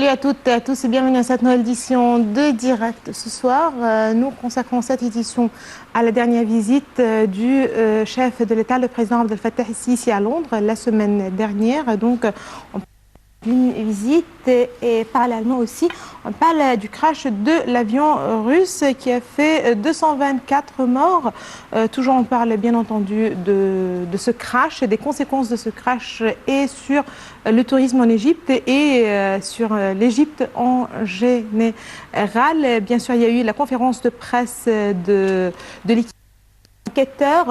Salut à toutes et à tous et bienvenue à cette nouvelle édition de Direct ce soir. Nous consacrons cette édition à la dernière visite du chef de l'État, le président Abdel Fattah el-Sisi à Londres la semaine dernière. Donc, une visite et parallèlement aussi, on parle du crash de l'avion russe qui a fait 224 morts. Toujours on parle bien entendu de ce crash, des conséquences de ce crash et sur le tourisme en Égypte et sur l'Égypte en général. Bien sûr, il y a eu la conférence de presse de l'équipe.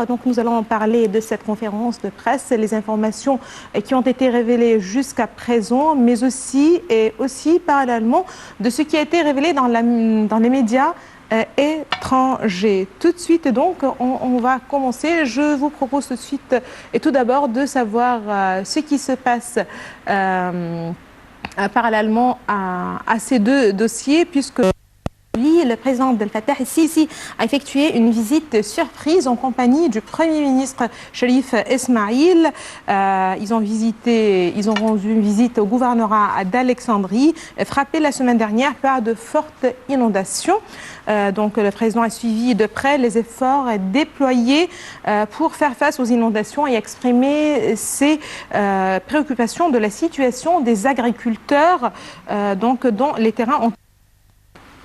Donc nous allons en parler de cette conférence de presse, les informations qui ont été révélées jusqu'à présent, mais aussi parallèlement de ce qui a été révélé dans les médias étrangers. Tout de suite donc, on va commencer. Je vous propose tout de suite et tout d'abord de savoir ce qui se passe parallèlement à ces deux dossiers, puisque le président Abdel Fattah el-Sisi a effectué une visite surprise en compagnie du Premier ministre Sherif Esmaïl. Ils ont rendu une visite au gouvernorat d'Alexandrie, frappé la semaine dernière par de fortes inondations. Donc le président a suivi de près les efforts déployés pour faire face aux inondations et exprimer ses préoccupations de la situation des agriculteurs dont les terrains ont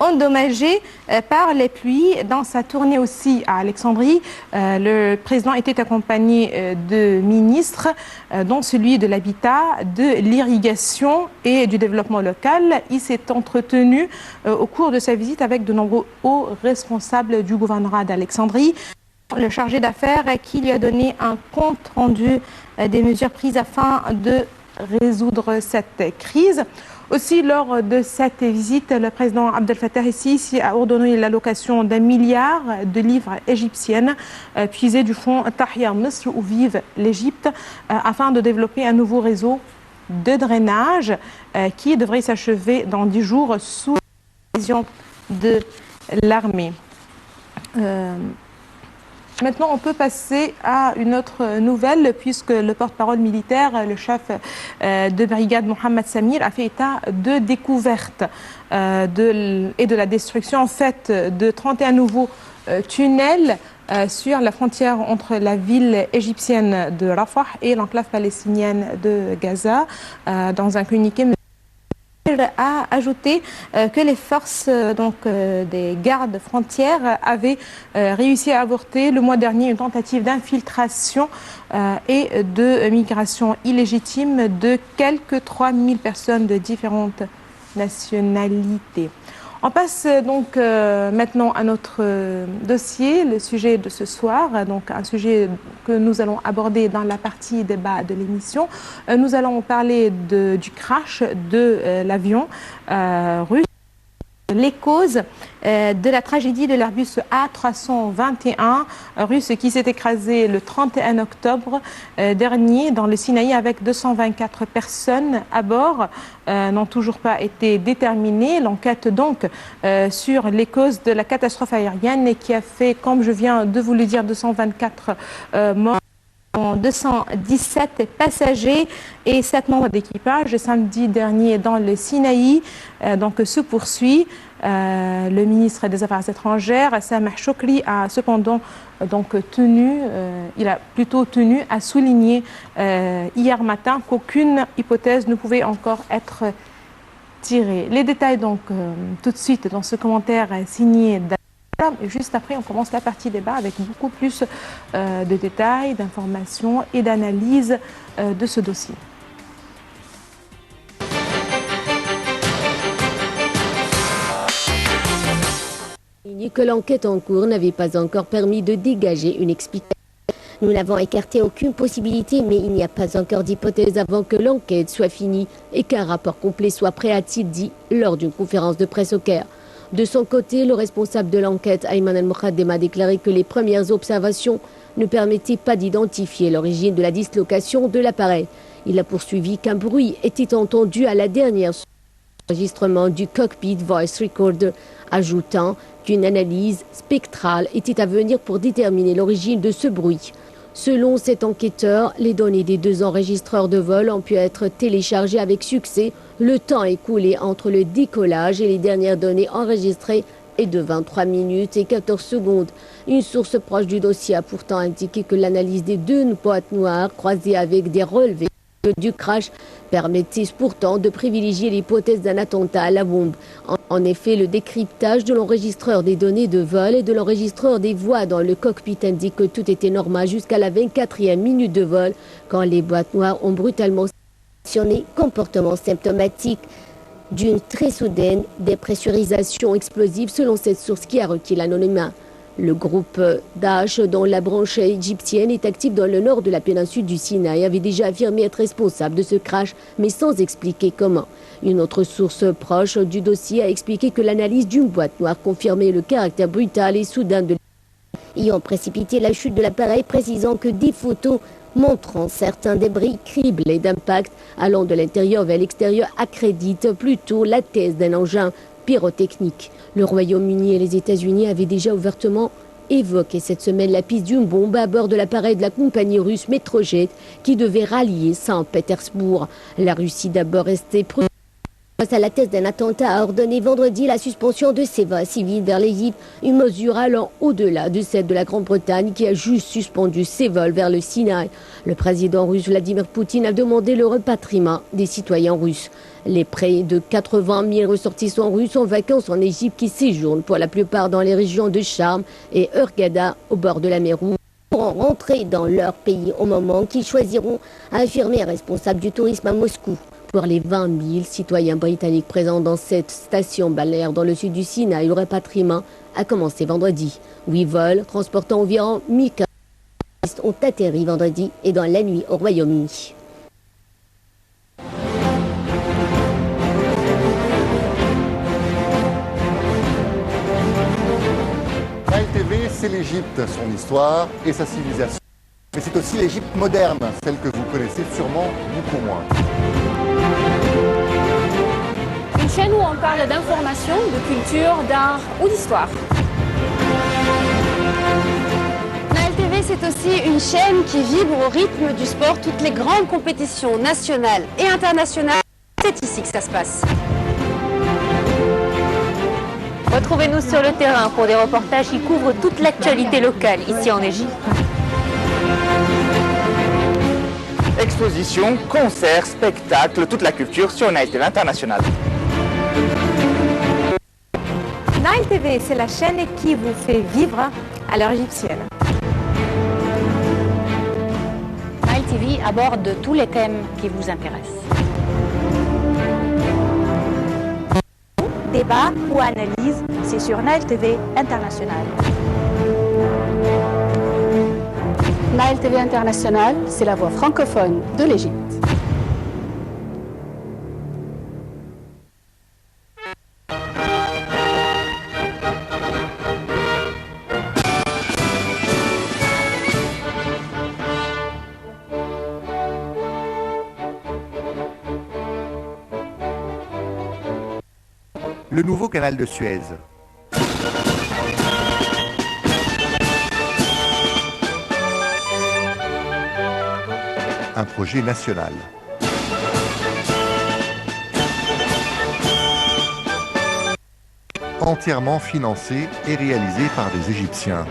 endommagé par les pluies. Dans sa tournée aussi à Alexandrie, le président était accompagné de ministres, dont celui de l'habitat, de l'irrigation et du développement local. Il s'est entretenu au cours de sa visite avec de nombreux hauts responsables du gouvernorat d'Alexandrie. Le chargé d'affaires qui lui a donné un compte rendu des mesures prises afin de résoudre cette crise. Aussi, lors de cette visite, le président Abdel Fattah el-Sisi a ordonné l'allocation d'1 milliard de livres égyptiennes puisés du fonds Tahrir Misr où vive l'Égypte afin de développer un nouveau réseau de drainage qui devrait s'achever dans 10 jours sous la vision de l'armée. Maintenant, on peut passer à une autre nouvelle puisque le porte-parole militaire, le chef de brigade Mohamed Samir, a fait état de découverte et de la destruction en fait de 31 nouveaux tunnels sur la frontière entre la ville égyptienne de Rafah et l'enclave palestinienne de Gaza. Dans un communiqué, a ajouté que les forces des gardes frontières avaient réussi à avorter le mois dernier une tentative d'infiltration et de migration illégitime de quelques 3000 personnes de différentes nationalités. On passe donc maintenant à notre dossier, le sujet de ce soir, donc un sujet que nous allons aborder dans la partie débat de l'émission. Nous allons parler du crash de l'avion russe. Les causes de la tragédie de l'Airbus A321 russe qui s'est écrasé le 31 octobre dernier dans le Sinaï avec 224 personnes à bord n'ont toujours pas été déterminées. L'enquête donc sur les causes de la catastrophe aérienne qui a fait, comme je viens de vous le dire, 224 morts. 217 passagers et 7 membres d'équipage samedi dernier dans le Sinaï se poursuit. Le ministre des Affaires étrangères, Sameh Choukri, a cependant tenu à souligner hier matin qu'aucune hypothèse ne pouvait encore être tirée. Les détails donc tout de suite dans ce commentaire signé et juste après, on commence la partie débat avec beaucoup plus de détails, d'informations et d'analyses de ce dossier. Que l'enquête en cours n'avait pas encore permis de dégager une explication. Nous n'avons écarté aucune possibilité, mais il n'y a pas encore d'hypothèse avant que l'enquête soit finie et qu'un rapport complet soit prêt, a-t-il dit lors d'une conférence de presse au Caire. De son côté, le responsable de l'enquête, Ayman El-Mokhaddem, a déclaré que les premières observations ne permettaient pas d'identifier l'origine de la dislocation de l'appareil. Il a poursuivi qu'un bruit était entendu à la dernière enregistrement du cockpit voice recorder, ajoutant qu'une analyse spectrale était à venir pour déterminer l'origine de ce bruit. Selon cet enquêteur, les données des 2 enregistreurs de vol ont pu être téléchargées avec succès. Le temps écoulé entre le décollage et les dernières données enregistrées est de 23 minutes et 14 secondes. Une source proche du dossier a pourtant indiqué que l'analyse des 2 boîtes noires croisées avec des relevés du crash permettait pourtant de privilégier l'hypothèse d'un attentat à la bombe. En effet, le décryptage de l'enregistreur des données de vol et de l'enregistreur des voix dans le cockpit indique que tout était normal jusqu'à la 24e minute de vol, quand les boîtes noires ont brutalement sanctionné, comportement symptomatique d'une très soudaine dépressurisation explosive selon cette source qui a requis l'anonymat. Le groupe Daesh, dont la branche égyptienne est active dans le nord de la péninsule du Sinaï, avait déjà affirmé être responsable de ce crash, mais sans expliquer comment. Une autre source proche du dossier a expliqué que l'analyse d'une boîte noire confirmait le caractère brutal et soudain de ayant précipité la chute de l'appareil, précisant que des photos montrant certains débris criblés d'impact allant de l'intérieur vers l'extérieur accréditent plutôt la thèse d'un engin pyrotechnique. Le Royaume-Uni et les États-Unis avaient déjà ouvertement évoqué cette semaine la piste d'une bombe à bord de l'appareil de la compagnie russe Metrojet qui devait rallier Saint-Pétersbourg. La Russie, d'abord restée prudente face à la thèse d'un attentat, a ordonné vendredi la suspension de ses vols civils vers l'Égypte, une mesure allant au-delà de celle de la Grande-Bretagne qui a juste suspendu ses vols vers le Sinaï. Le président russe Vladimir Poutine a demandé le repatriement des citoyens russes. Les près de 80 000 ressortissants russes en vacances en Égypte qui séjournent pour la plupart dans les régions de Charm et Hurghada au bord de la mer Rouge pourront rentrer dans leur pays au moment qu'ils choisiront, a affirmé un responsable du tourisme à Moscou. Pour les 20 000 citoyens britanniques présents dans cette station balnéaire dans le sud du Sinaï, le rapatriement a commencé vendredi. 8 vols transportant environ 1000 touristes ont atterri vendredi et dans la nuit au Royaume-Uni. Nile TV, c'est l'Égypte, son histoire et sa civilisation. Mais c'est aussi l'Égypte moderne, celle que vous connaissez sûrement beaucoup moins. Une chaîne où on parle d'information, de culture, d'art ou d'histoire. Nile TV, c'est aussi une chaîne qui vibre au rythme du sport. Toutes les grandes compétitions nationales et internationales, c'est ici que ça se passe. Retrouvez-nous sur le terrain pour des reportages qui couvrent toute l'actualité locale ici en Égypte. Expositions, concerts, spectacles, toute la culture sur Nile TV International. Nile TV, c'est la chaîne qui vous fait vivre à l'heure égyptienne. Nile TV aborde tous les thèmes qui vous intéressent. Débat ou analyse, c'est sur Nile TV International. Nile TV International, c'est la voix francophone de l'Égypte. Le nouveau canal de Suez. Un projet national. Entièrement financé et réalisé par des Égyptiens.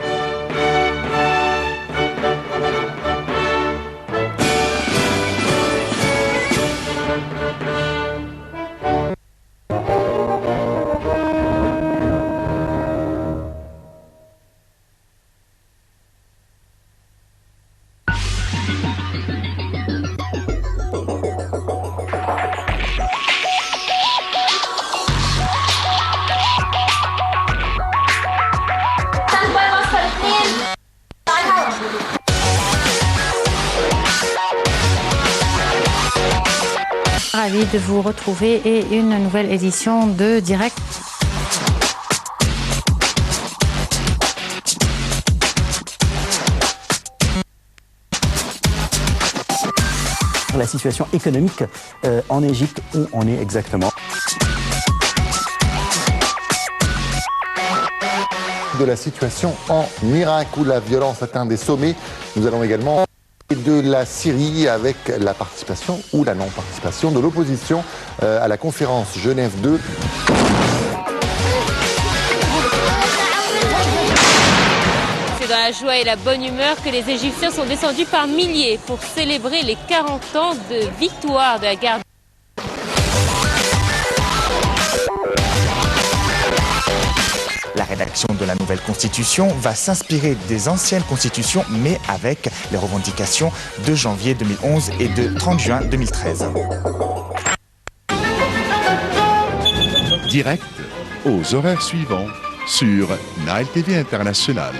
Ravi de vous retrouver et une nouvelle édition de Direct. La situation économique en Égypte, où on est exactement. de la situation en Irak où la violence atteint des sommets. Nous allons également parler de la Syrie avec la participation ou la non-participation de l'opposition à la conférence Genève 2. C'est dans la joie et la bonne humeur que les Égyptiens sont descendus par milliers pour célébrer les 40 ans de victoire de la guerre. La rédaction de la nouvelle constitution va s'inspirer des anciennes constitutions, mais avec les revendications de janvier 2011 et de 30 juin 2013. Direct aux horaires suivants sur Nile TV International.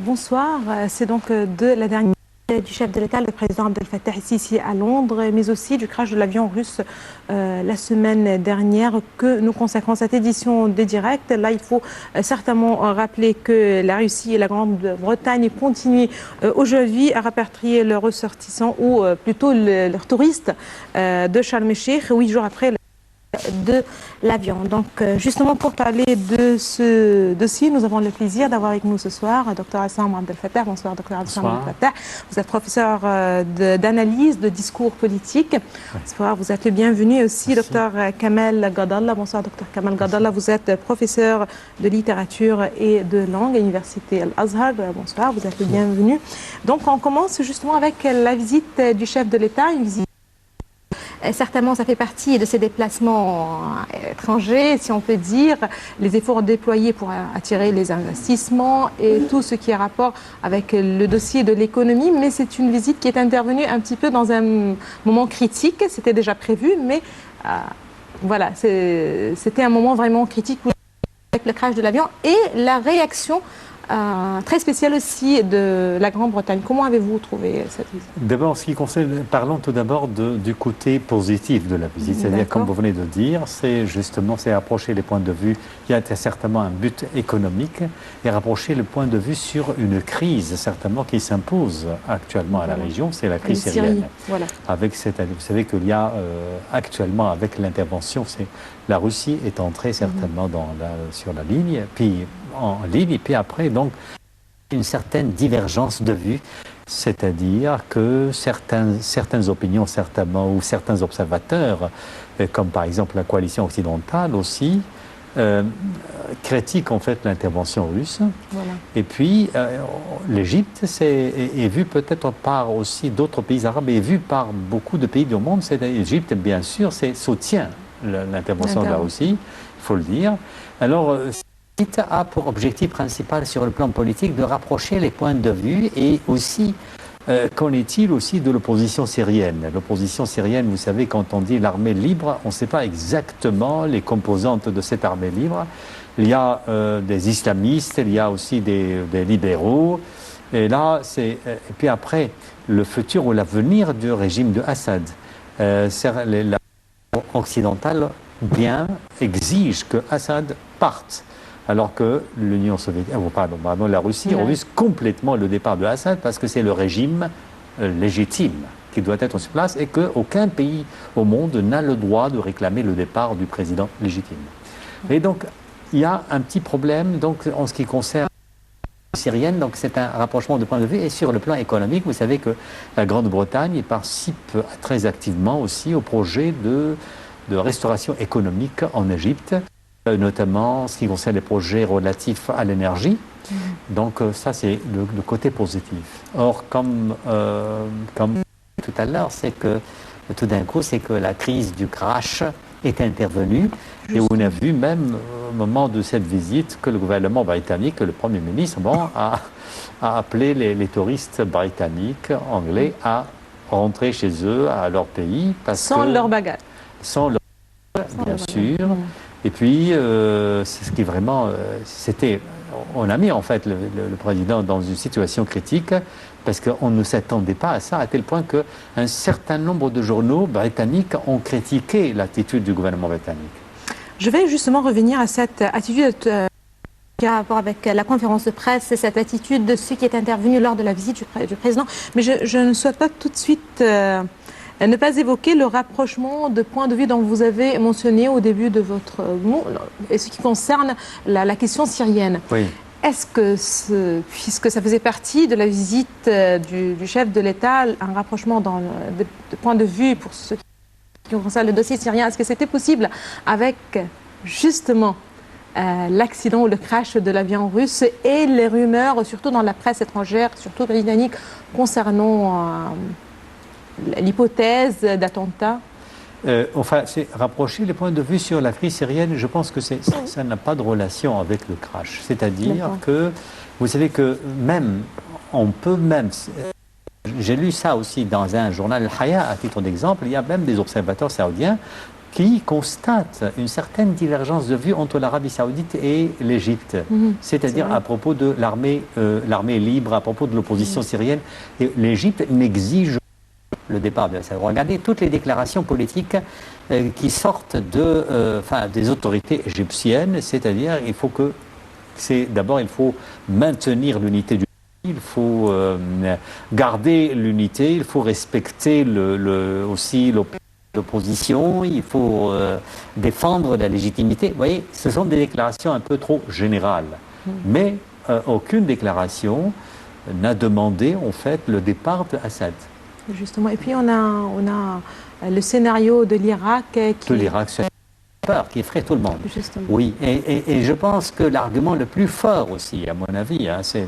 Bonsoir, c'est donc de la dernière du chef de l'État, le président Abdel Fattah el-Sisi à Londres, mais aussi du crash de l'avion russe la semaine dernière que nous consacrons cette édition des directs. Là, il faut certainement rappeler que la Russie et la Grande-Bretagne continuent aujourd'hui à rapatrier leurs ressortissants ou plutôt leurs touristes de Sharm el-Sheikh 8 jours après de l'avion. Donc justement pour parler de ce dossier, nous avons le plaisir d'avoir avec nous ce soir Dr Assam Abdel Fattah. Bonsoir Dr Assam Abdel Fattah. Vous êtes professeur d'analyse de discours politique. Bonsoir, vous êtes le bienvenu aussi. Dr Kamel Gadallah. Bonsoir Dr Kamel Gadallah. Vous êtes professeur de littérature et de langue à l'université Al-Azhar. Bonsoir, vous êtes le bienvenu. Donc on commence justement avec la visite du chef de l'État, une visite. Certainement, ça fait partie de ces déplacements étrangers, si on peut dire, les efforts déployés pour attirer les investissements et tout ce qui est rapport avec le dossier de l'économie. Mais c'est une visite qui est intervenue un petit peu dans un moment critique. C'était déjà prévu, mais voilà, c'était un moment vraiment critique avec le crash de l'avion et la réaction très spécial aussi de la Grande-Bretagne. Comment avez-vous trouvé cette visite? D'abord, en ce qui concerne, parlons tout d'abord du côté positif de la visite. C'est-à-dire, comme vous venez de dire, c'est justement rapprocher les points de vue. Il y a certainement un but économique et rapprocher le point de vue sur une crise, certainement, qui s'impose actuellement à la région. C'est la crise syrienne. Voilà. Vous savez qu'il y a actuellement, avec l'intervention, la Russie est entrée certainement sur la ligne, puis en ligne, et puis après, donc, une certaine divergence de vue, c'est-à-dire que certaines opinions, certainement, ou certains observateurs, comme par exemple la coalition occidentale aussi, critiquent en fait l'intervention russe. Voilà. Et puis, l'Égypte est vue peut-être par aussi d'autres pays arabes, et vue par beaucoup de pays du monde. L'Égypte, bien sûr, soutient l'intervention de la Russie, il faut le dire. Alors, a pour objectif principal sur le plan politique de rapprocher les points de vue et aussi, qu'en est-il aussi de l'opposition syrienne? L'opposition syrienne, vous savez, quand on dit l'armée libre, on ne sait pas exactement les composantes de cette armée libre. Il y a des islamistes, il y a aussi des libéraux. Et là, et puis après, le futur ou l'avenir du régime de Assad. La occidentale bien exige que Assad parte. Alors que l'Union soviétique, la Russie refuse complètement le départ de Assad parce que c'est le régime légitime qui doit être sur place et qu'aucun pays au monde n'a le droit de réclamer le départ du président légitime. Et donc, il y a un petit problème donc, en ce qui concerne la syrienne, donc c'est un rapprochement de point de vue. Et sur le plan économique, vous savez que la Grande-Bretagne participe très activement aussi au projet de restauration économique en Égypte, notamment en ce qui concerne les projets relatifs à l'énergie. Donc ça, c'est le côté positif. Or, comme tout à l'heure, c'est que tout d'un coup, c'est que la crise du crash est intervenue. Et on a vu même au moment de cette visite que le gouvernement britannique, le Premier ministre, a appelé les touristes britanniques, anglais, à rentrer chez eux, à leur pays. Sans leur bagage. Sans leur bagage, bien sûr. Et puis, c'est ce qui vraiment, on a mis en fait le président dans une situation critique parce qu'on ne s'attendait pas à ça, à tel point qu'un certain nombre de journaux britanniques ont critiqué l'attitude du gouvernement britannique. Je vais justement revenir à cette attitude qui a rapport avec la conférence de presse, cette attitude de ceux qui est intervenu lors de la visite du président. Mais je ne souhaite pas tout de suite ne pas évoquer le rapprochement de points de vue dont vous avez mentionné au début de votre mot, et ce qui concerne la question syrienne. Oui. Est-ce que, puisque ça faisait partie de la visite du chef de l'État, un rapprochement de points de vue pour ce qui concerne le dossier syrien, est-ce que c'était possible avec justement l'accident ou le crash de l'avion russe et les rumeurs, surtout dans la presse étrangère, surtout britannique, concernant l'hypothèse d'attentat? Enfin, c'est rapprocher les points de vue sur la crise syrienne, je pense que ça n'a pas de relation avec le crash. C'est-à-dire que, vous savez que j'ai lu ça aussi dans un journal Al-Haya, à titre d'exemple, il y a même des observateurs saoudiens qui constatent une certaine divergence de vue entre l'Arabie saoudite et l'Égypte. C'est-à-dire à propos de l'armée libre, à propos de l'opposition syrienne. Et l'Égypte n'exige le départ de Assad. Regardez toutes les déclarations politiques qui sortent des autorités égyptiennes, c'est-à-dire d'abord il faut maintenir l'unité du pays, il faut garder l'unité, il faut respecter aussi l'opposition, il faut défendre la légitimité. Vous voyez, ce sont des déclarations un peu trop générales. Mais aucune déclaration n'a demandé en fait le départ d'Assad. Justement. Et puis on a le scénario de l'Irak qui... De l'Irak, c'est peur, qui effraie tout le monde. Justement. Oui, et je pense que l'argument le plus fort aussi, à mon avis, c'est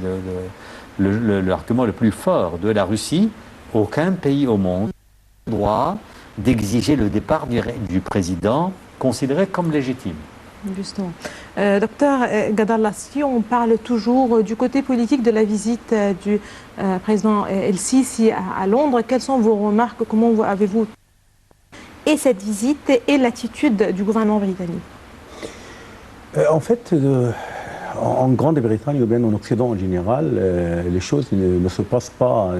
l'argument le plus fort de la Russie. Aucun pays au monde n'a le droit d'exiger le départ du président considéré comme légitime. Justement. Docteur Gadalla, si on parle toujours du côté politique de la visite du président El-Sisi à Londres, quelles sont vos remarques? Comment avez-vous et cette visite et l'attitude du gouvernement britannique? En fait, en Grande-Bretagne ou bien en Occident en général, les choses ne se passent pas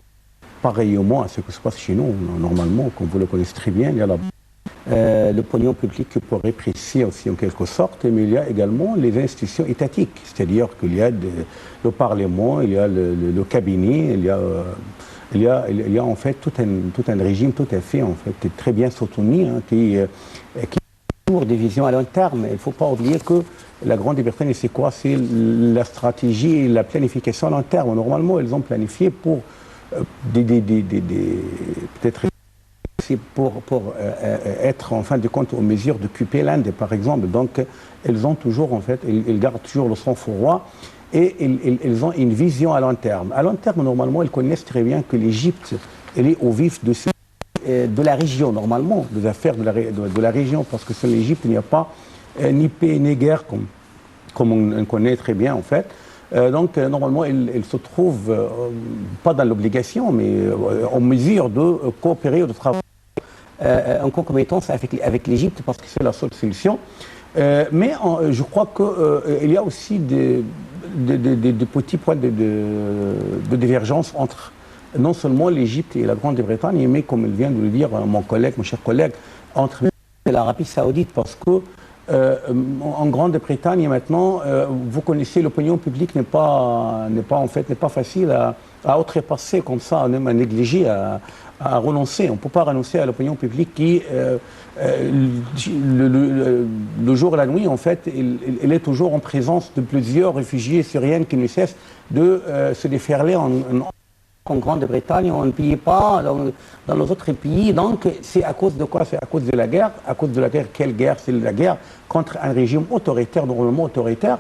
pareillement à ce qui se passe chez nous. Normalement, comme vous le connaissez très bien, il y a le pognon public pour réprimer aussi en quelque sorte, mais il y a également les institutions étatiques, c'est-à-dire qu'il y a le Parlement, il y a le cabinet, il y a en fait tout un régime tout à fait en fait très bien soutenu qui a toujours des visions à long terme. Il ne faut pas oublier que la Grande-Bretagne, c'est quoi? C'est la stratégie et la planification à long terme. Normalement, ils ont planifié pour peut-être pour être en fin de compte aux mesures d'occuper l'Inde, par exemple. Donc, ils ont toujours, en fait, ils gardent toujours le sang-froid et ils ont une vision à long terme. À long terme, normalement, ils connaissent très bien que l'Égypte, elle est au vif de la région, normalement, des affaires de la région, parce que sur l'Égypte, il n'y a pas ni paix ni guerre, comme on connaît très bien, en fait. Donc, normalement, il se trouve pas dans l'obligation, mais en mesure de coopérer ou de travailler en concomitance avec l'Égypte, parce que c'est la seule solution. Mais je crois qu'il y a aussi des petits points de divergence entre non seulement l'Égypte et la Grande-Bretagne, mais comme vient de le dire mon cher collègue, entre l'Arabie saoudite, parce que en Grande-Bretagne maintenant, vous connaissez, l'opinion publique n'est pas facile à outrepasser comme ça, même à négliger, à renoncer. On ne peut pas renoncer à l'opinion publique qui, le jour et la nuit, en fait, elle est toujours en présence de plusieurs réfugiés syriens qui ne cessent de se déferler en Grande-Bretagne, on ne paye pas dans les autres pays. Donc, c'est à cause de quoi? C'est à cause de la guerre. À cause de la guerre, quelle guerre? C'est la guerre contre un régime autoritaire, normalement autoritaire.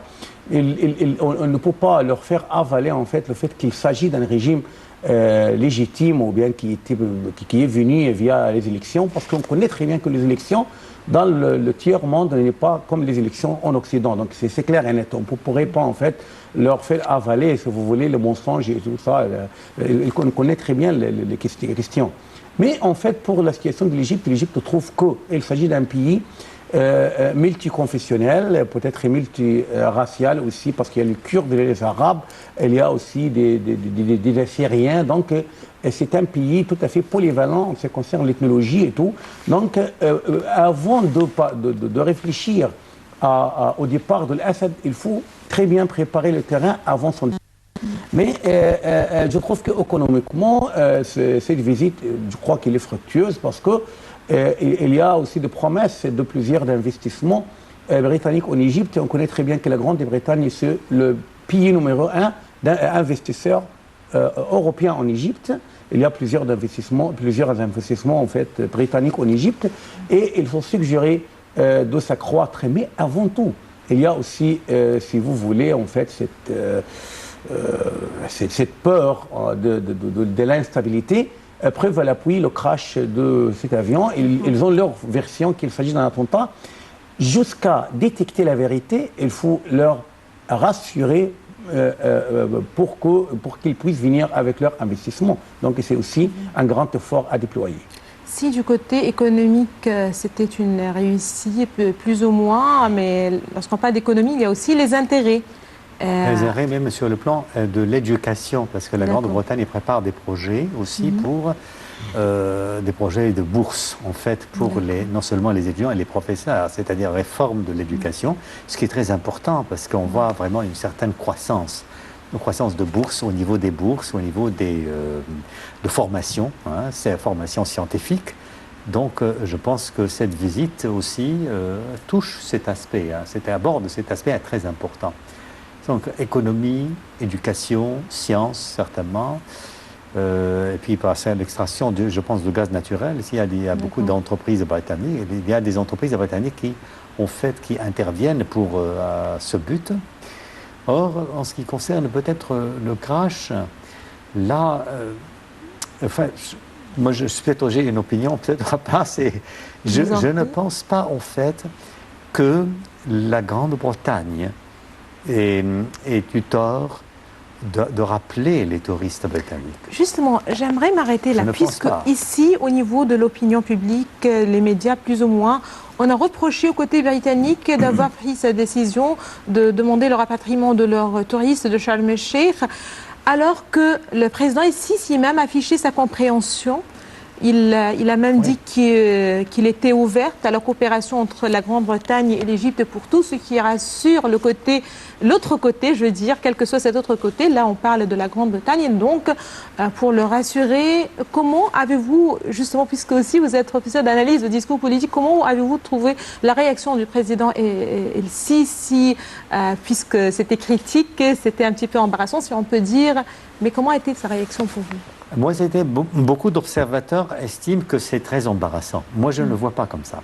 On ne peut pas leur faire avaler, en fait, le fait qu'il s'agit d'un régime légitime ou bien qui est venu via les élections, parce qu'on connaît très bien que les élections dans le tiers-monde n'est pas comme les élections en Occident. Donc c'est clair et net. On ne pourrait pas en fait leur faire avaler, si vous voulez, le mensonge et tout ça. On connaît très bien les questions. Mais en fait, pour la situation de l'Égypte trouve qu'il s'agit d'un pays multiconfessionnel, peut-être multiracial aussi, parce qu'il y a les Kurdes et les Arabes, il y a aussi des Syriens, donc c'est un pays tout à fait polyvalent en ce qui concerne l'ethnologie et tout. Donc, avant de réfléchir au départ de l'Assad, il faut très bien préparer le terrain avant son départ. Mais je trouve qu'économiquement, cette visite, je crois qu'elle est fructueuse parce que il y a aussi des promesses de plusieurs investissements britanniques en Égypte. On connaît très bien que la Grande-Bretagne, c'est le pays numéro 1 d'investisseurs européens en Égypte. Il y a plusieurs investissements en fait, britanniques en Égypte et il faut suggérer de s'accroître. Mais avant tout, il y a aussi, si vous voulez, en fait, cette peur de l'instabilité. Preuve à l'appui, le crash de cet avion, ils ont leur version qu'il s'agit d'un attentat. Jusqu'à détecter la vérité, il faut leur rassurer pour qu'ils puissent venir avec leur investissement. Donc c'est aussi un grand effort à déployer. Si du côté économique, c'était une réussite, plus ou moins, mais lorsqu'on parle d'économie, il y a aussi les intérêts. Les intérêts même sur le plan de l'éducation, parce que la Grande-Bretagne prépare des projets aussi pour des projets de bourse, en fait, pour non seulement les étudiants et les professeurs, c'est-à-dire réforme de l'éducation, ce qui est très important, parce qu'on voit vraiment une certaine croissance. Une croissance de bourse au niveau des bourses, au niveau de formation, hein, c'est la formation scientifique. Donc, je pense que cette visite aussi touche cet aspect, aborde cet aspect très important. Donc, économie, éducation, sciences, certainement. Et puis, passer à l'extraction, je pense, de gaz naturel. Ici, il y a beaucoup d'entreprises britanniques. Il y a des entreprises britanniques qui interviennent pour ce but. Or, en ce qui concerne peut-être le crash, là, moi, j'ai une opinion, peut-être pas. Je ne pense pas, en fait, que la Grande-Bretagne ait eu tort de rappeler les touristes britanniques. Justement, j'aimerais m'arrêter là, puisque ici, au niveau de l'opinion publique, les médias plus ou moins, on a reproché au côté britannique d'avoir pris cette décision de demander le rapatriement de leurs touristes de Sharm el-Sheikh, alors que le président ici s'y est même affiché sa compréhension. Il a même dit qu'il était ouvert à la coopération entre la Grande-Bretagne et l'Égypte pour tout ce qui rassure l'autre côté, je veux dire, quel que soit cet autre côté. Là, on parle de la Grande-Bretagne. Donc, pour le rassurer, comment avez-vous, justement, puisque aussi vous êtes professeur d'analyse de discours politique, comment avez-vous trouvé la réaction du président El-Sisi, puisque c'était critique, c'était un petit peu embarrassant, si on peut dire. Mais comment a été sa réaction pour vous ? Moi, beaucoup d'observateurs estiment que c'est très embarrassant. Moi, je ne le vois pas comme ça.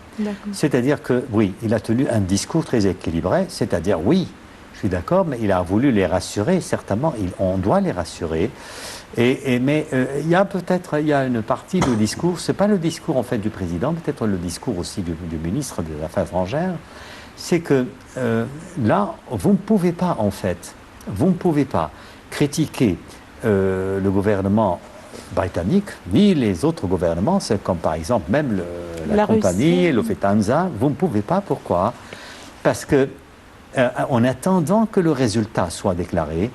C'est-à-dire que, oui, il a tenu un discours très équilibré, c'est-à-dire, oui, je suis d'accord, mais il a voulu les rassurer, certainement, on doit les rassurer. Mais il y a une partie du discours, ce n'est pas le discours, en fait, du président, peut-être le discours aussi du ministre des Affaires étrangères, c'est que là, vous ne pouvez pas, en fait, critiquer le gouvernement britannique, ni les autres gouvernements, c'est comme par exemple même la compagnie, le Lufthansa, vous ne pouvez pas. Pourquoi? Parce que en attendant que le résultat soit déclaré,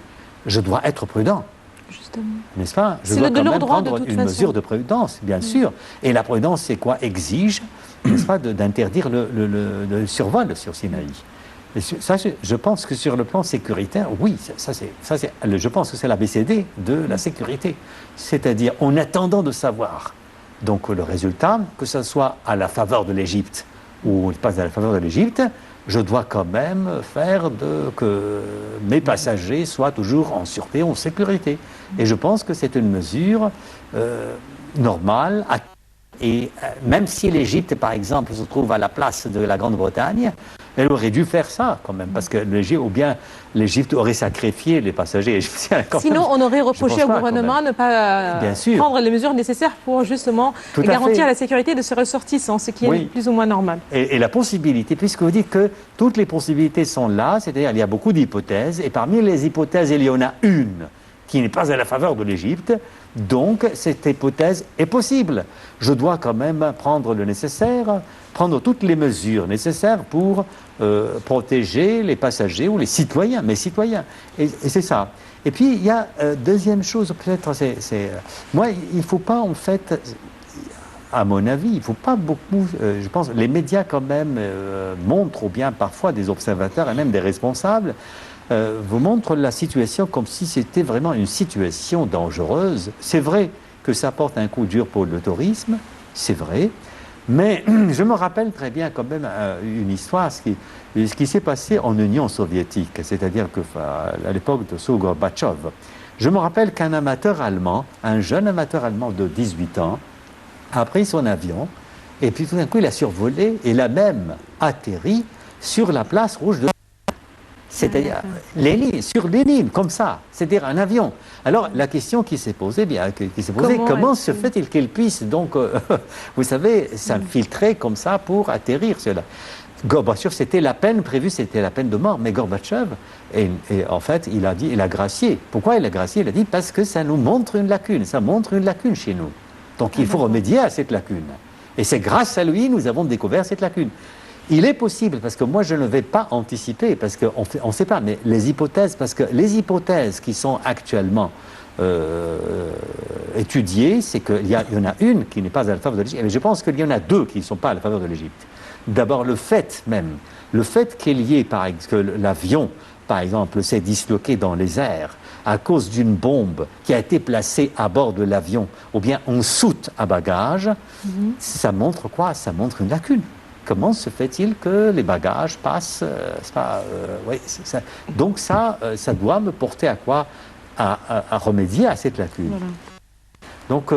je dois être prudent. Justement. N'est-ce pas? Je dois quand même prendre une mesure de prudence, bien sûr. Et la prudence, c'est quoi? Exige, n'est-ce pas, d'interdire le survol sur Sinaï. Ça, je pense que sur le plan sécuritaire, oui, je pense que c'est l'ABCD de la sécurité. C'est-à-dire, en attendant de savoir donc le résultat, que ce soit à la faveur de l'Égypte ou pas à la faveur de l'Égypte, je dois quand même faire que mes passagers soient toujours en sûreté, en sécurité. Et je pense que c'est une mesure normale. Et même si l'Égypte, par exemple, se trouve à la place de la Grande-Bretagne, elle aurait dû faire ça quand même, parce que l'Égypte aurait sacrifié les passagers égyptiens. Sinon, on aurait reproché au gouvernement de ne pas prendre les mesures nécessaires pour justement garantir la sécurité de ses ressortissants, ce qui est plus ou moins normal. Et la possibilité, puisque vous dites que toutes les possibilités sont là, c'est-à-dire il y a beaucoup d'hypothèses, et parmi les hypothèses, il y en a une qui n'est pas à la faveur de l'Égypte. Donc, cette hypothèse est possible. Je dois quand même prendre le nécessaire, prendre toutes les mesures nécessaires pour protéger les passagers ou les citoyens, mes citoyens. Et c'est ça. Et puis, il y a deuxième chose, peut-être, moi, il ne faut pas, en fait, à mon avis, il ne faut pas beaucoup, je pense, les médias quand même montrent, ou bien parfois des observateurs et même des responsables, vous montre la situation comme si c'était vraiment une situation dangereuse. C'est vrai que ça porte un coup dur pour le tourisme, c'est vrai, mais je me rappelle très bien quand même une histoire, ce qui s'est passé en Union soviétique, c'est-à-dire qu'à l'époque de Gorbatchev. Je me rappelle qu'un amateur allemand, un jeune amateur allemand de 18 ans, a pris son avion et puis tout d'un coup il a survolé et il a même atterri sur la place rouge de... C'est-à-dire sur Lénine, comme ça, c'est-à-dire un avion. Alors la question qui s'est posée, comment se fait-il qu'il puisse donc, vous savez, s'infiltrer comme ça pour atterrir sur la... Gorbatchev, c'était la peine prévue, c'était la peine de mort, mais Gorbatchev, et en fait, il a gracié. Pourquoi il a gracié? Il a dit parce que ça nous montre une lacune, ça montre une lacune chez nous. Donc il faut remédier à cette lacune. Et c'est grâce à lui, nous avons découvert cette lacune. Il est possible, parce que moi je ne vais pas anticiper, parce qu'on ne sait pas, mais les hypothèses, parce que les hypothèses qui sont actuellement étudiées, c'est qu'il y en a une qui n'est pas à la faveur de l'Égypte, mais je pense qu'il y en a deux qui ne sont pas à la faveur de l'Égypte. D'abord le fait qu'il y ait, par exemple, que l'avion, par exemple, s'est disloqué dans les airs à cause d'une bombe qui a été placée à bord de l'avion, ou bien en soute à bagages, ça montre quoi? Ça montre une lacune. Comment se fait-il que les bagages passent donc ça doit me porter à quoi? À remédier à cette lacune. Voilà. Donc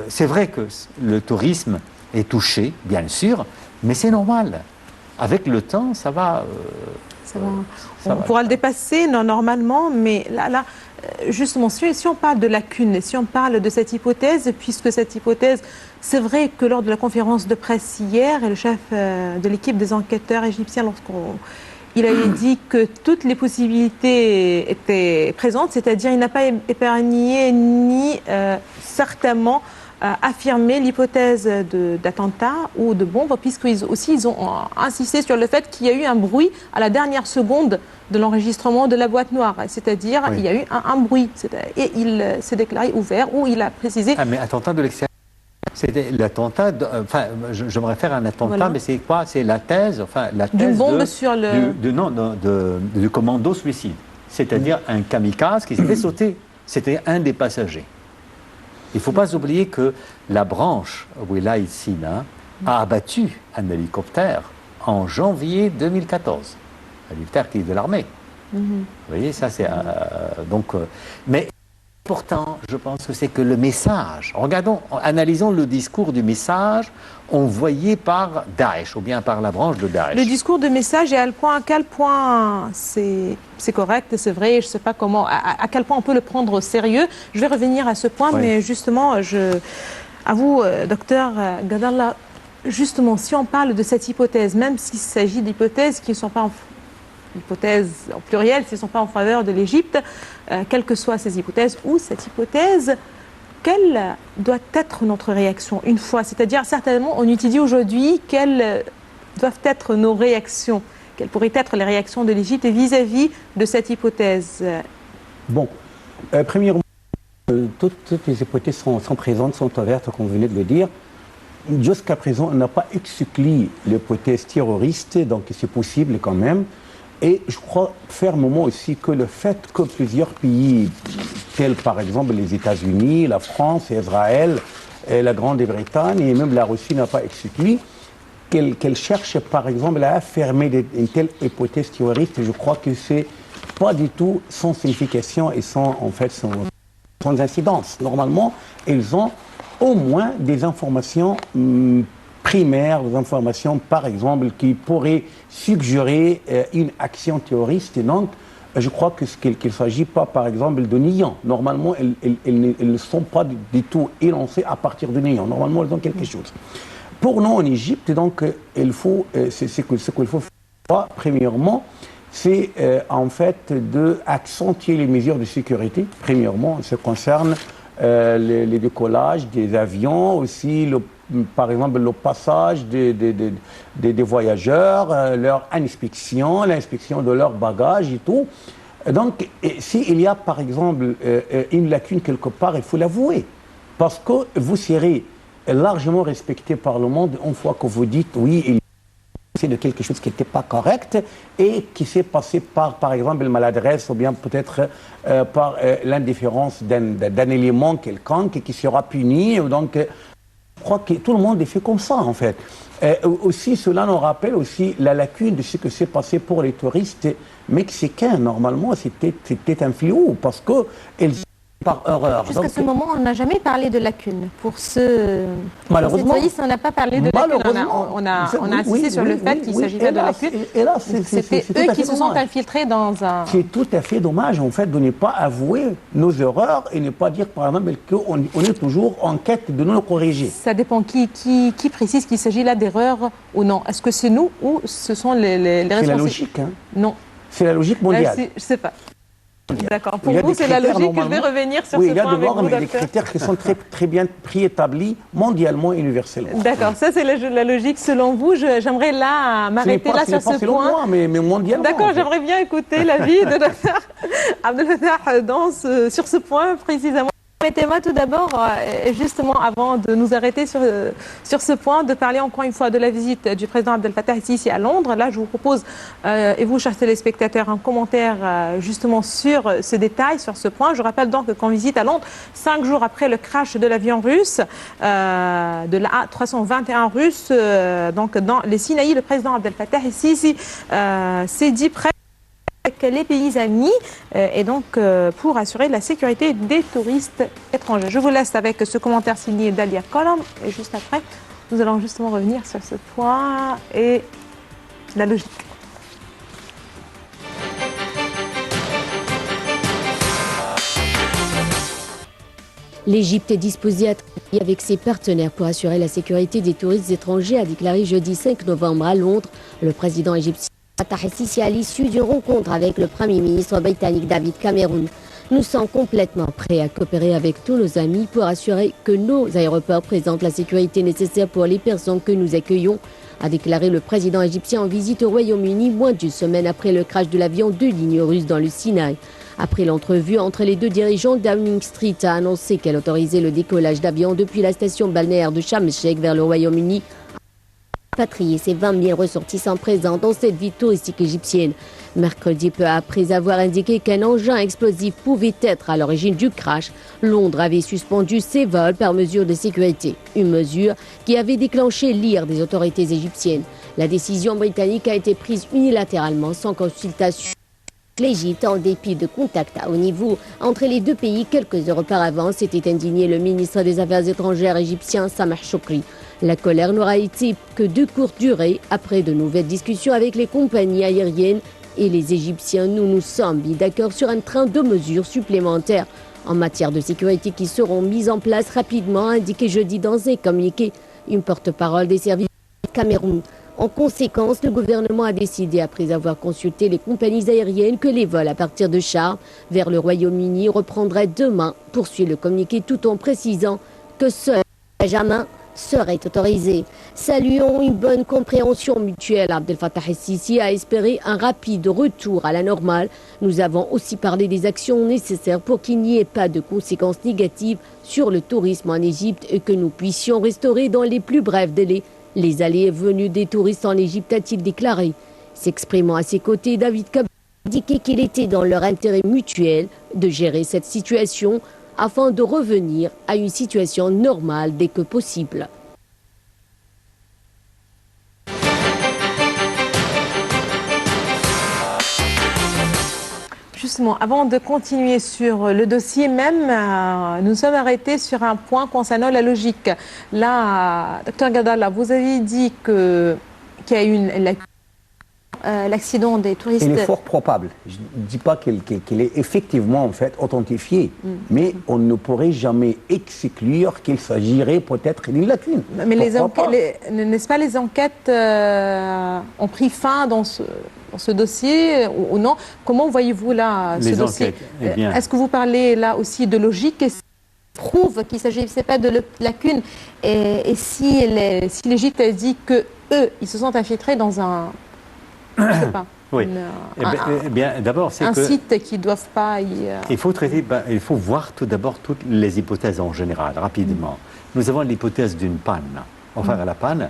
c'est vrai que le tourisme est touché, bien sûr, mais c'est normal. Avec le temps, ça va... on pourra le dépasser normalement, mais là justement, si on parle de lacune, si on parle de cette hypothèse, puisque cette hypothèse, c'est vrai que lors de la conférence de presse hier, le chef de l'équipe des enquêteurs égyptiens, il avait dit que toutes les possibilités étaient présentes, c'est-à-dire il n'a pas épargné ni certainement affirmé l'hypothèse d'attentat ou de bombe, puisqu'ils ont insisté sur le fait qu'il y a eu un bruit à la dernière seconde de l'enregistrement de la boîte noire, c'est-à-dire il y a eu un bruit, et il s'est déclaré ouvert, ou il a précisé... Ah, mais attentat de l'extérieur, c'était l'attentat, je me réfère à un attentat, voilà. Mais c'est quoi? C'est la thèse, d'une bombe sur le... du commando suicide, c'est-à-dire un kamikaze qui s'est fait sauter, c'était un des passagers. Il ne faut pas oublier que la branche Wilayat Sina a abattu un hélicoptère en janvier 2014. Un hélicoptère qui est de l'armée. Vous voyez, ça c'est... mais important, je pense que c'est que le message... Analysons le discours du message envoyé par Daesh, ou bien par la branche de Daesh. Le discours de message, et à quel point c'est correct, c'est vrai, je ne sais pas comment, à quel point on peut le prendre au sérieux. Je vais revenir à ce point, mais justement, à vous, docteur Gadallah, justement, si on parle de cette hypothèse, même s'il s'agit d'hypothèses qui ne sont pas hypothèses en pluriel, s'ils ne sont pas en faveur de l'Égypte, quelles que soient ces hypothèses ou cette hypothèse, quelle doit être notre réaction une fois? C'est-à-dire, certainement, on étudie aujourd'hui quelles doivent être nos réactions, quelles pourraient être les réactions de l'Égypte vis-à-vis de cette hypothèse. Bon, premièrement, toutes les hypothèses sont présentes, sont ouvertes, comme vous venez de le dire. Jusqu'à présent, on n'a pas exclu l'hypothèse terroriste, donc c'est possible quand même. Et je crois fermement aussi que le fait que plusieurs pays, tels par exemple les États-Unis, la France, Israël, et la Grande-Bretagne et même la Russie n'a pas exclu, qu'elle cherche par exemple à affirmer une telle hypothèse terroriste, je crois que c'est pas du tout sans signification et sans incidence. Normalement, ils ont au moins des informations primaires, des informations, par exemple, qui pourraient suggérer une action terroriste. Et donc, je crois qu'il ne s'agit pas, par exemple, de néant. Normalement, elles ne sont pas du tout élancées à partir de néant. Normalement, elles ont quelque chose. Pour nous, en Égypte, donc, ce qu'il faut faire, premièrement, c'est en fait d'accentuer les mesures de sécurité. Premièrement, ça concerne les décollages des avions, aussi par exemple le passage des voyageurs, leur inspection, l'inspection de leurs bagages et tout. Donc, s'il y a par exemple une lacune quelque part, il faut l'avouer. Parce que vous serez largement respecté par le monde une fois que vous dites oui, il y a de quelque chose qui n'était pas correct et qui s'est passé par exemple, une maladresse ou bien peut-être par l'indifférence d'un élément quelconque qui sera puni. Donc, je crois que tout le monde est fait comme ça, en fait. Aussi, cela nous rappelle aussi la lacune de ce que s'est passé pour les touristes mexicains. Normalement, c'était un fléau parce qu'ils par horreur. Jusqu'à ce moment, on n'a jamais parlé de lacunes. Pour ce malheureusement, on n'a pas parlé de lacunes. On a insisté sur le fait qu'il s'agissait de lacunes. Et là, c'était eux qui se sont infiltrés dans un... C'est tout à fait dommage, en fait, de ne pas avouer nos erreurs et ne pas dire, par exemple, qu'on est toujours en quête de nous corriger. Ça dépend qui précise qu'il s'agit là d'erreurs ou non. Est-ce que c'est nous ou ce sont les responsables? C'est la logique, hein. Non. C'est la logique mondiale. Je ne sais pas. D'accord. Pour vous, c'est la logique. Je vais revenir sur ce point. Il y a d'abord des critères qui sont très bien préétablis mondialement et universellement. D'accord. Ça, c'est la logique selon vous. J'aimerais là m'arrêter là sur ce point. Moi, mais mondialement. D'accord. J'aimerais bien écouter l'avis de Dr Abdel Fattah sur ce point précisément. Permettez-moi tout d'abord, justement, avant de nous arrêter sur ce point, de parler encore une fois de la visite du président Abdel Fattah ici à Londres. Là, je vous propose, et vous, chers téléspectateurs, un commentaire justement sur ce détail, sur ce point. Je rappelle donc qu'en visite à Londres, 5 jours après le crash de l'avion russe, de la A321 russe, donc dans les Sinaï, le président Abdel Fattah ici s'est dit prêt avec les pays amis et donc pour assurer la sécurité des touristes étrangers. Je vous laisse avec ce commentaire signé Dalia Colomb et juste après, nous allons justement revenir sur ce point et la logique. L'Égypte est disposée à travailler avec ses partenaires pour assurer la sécurité des touristes étrangers, a déclaré jeudi 5 novembre à Londres le président égyptien Fattah el-Sisi à l'issue d'une rencontre avec le Premier ministre britannique David Cameron. Nous sommes complètement prêts à coopérer avec tous nos amis pour assurer que nos aéroports présentent la sécurité nécessaire pour les personnes que nous accueillons, a déclaré le président égyptien en visite au Royaume-Uni moins d'une semaine après le crash de l'avion de ligne russe dans le Sinaï. Après l'entrevue entre les deux dirigeants, Downing Street a annoncé qu'elle autorisait le décollage d'avions depuis la station balnéaire de Sharm el-Sheikh vers le Royaume-Uni, rapatrier ses 20 000 ressortissants présents dans cette ville touristique égyptienne. Mercredi, peu après avoir indiqué qu'un engin explosif pouvait être à l'origine du crash, Londres avait suspendu ses vols par mesure de sécurité. Une mesure qui avait déclenché l'ire des autorités égyptiennes. La décision britannique a été prise unilatéralement sans consultation. L'Égypte, en dépit de contacts à haut niveau entre les deux pays quelques heures auparavant, s'était indigné le ministre des Affaires étrangères égyptien Sameh Choukri. La colère n'aura été que de courte durée. Après de nouvelles discussions avec les compagnies aériennes et les Égyptiens, nous nous sommes mis d'accord sur un train de mesures supplémentaires en matière de sécurité qui seront mises en place rapidement, a indiqué jeudi dans un communiqué une porte-parole des services du Cameroun. En conséquence, le gouvernement a décidé, après avoir consulté les compagnies aériennes, que les vols à partir de Sharm vers le Royaume-Uni reprendraient demain, poursuit le communiqué tout en précisant que seul Benjamin serait autorisé. Saluons une bonne compréhension mutuelle. Abdel Fattah el-Sisi a espéré un rapide retour à la normale. Nous avons aussi parlé des actions nécessaires pour qu'il n'y ait pas de conséquences négatives sur le tourisme en Égypte et que nous puissions restaurer dans les plus brefs délais les allées et venues des touristes en Égypte, a-t-il déclaré. S'exprimant à ses côtés, David Cameron a indiqué qu'il était dans leur intérêt mutuel de gérer cette situation afin de revenir à une situation normale dès que possible. Justement, avant de continuer sur le dossier même, nous sommes arrêtés sur un point concernant la logique. Là, Dr Gadala, vous avez dit qu'il y a eu l'accident des touristes. Il est fort probable. Je ne dis pas qu'il est effectivement en fait authentifié, mais on ne pourrait jamais exclure qu'il s'agirait peut-être d'une lacune. Mais n'est-ce pas les enquêtes ont pris fin dans ce dossier ou non? Comment voyez-vous là ce dossier? Est-ce que vous parlez là aussi de logique et prouve qu'il ne s'agissait pas de lacune et si l'Égypte a dit que eux, ils se sont infiltrés dans un... Je ne sais pas. Oui. D'abord, c'est un site qui ne doivent pas y... Il faut voir tout d'abord toutes les hypothèses en général, rapidement. Nous avons l'hypothèse d'une panne. Enfin, la panne,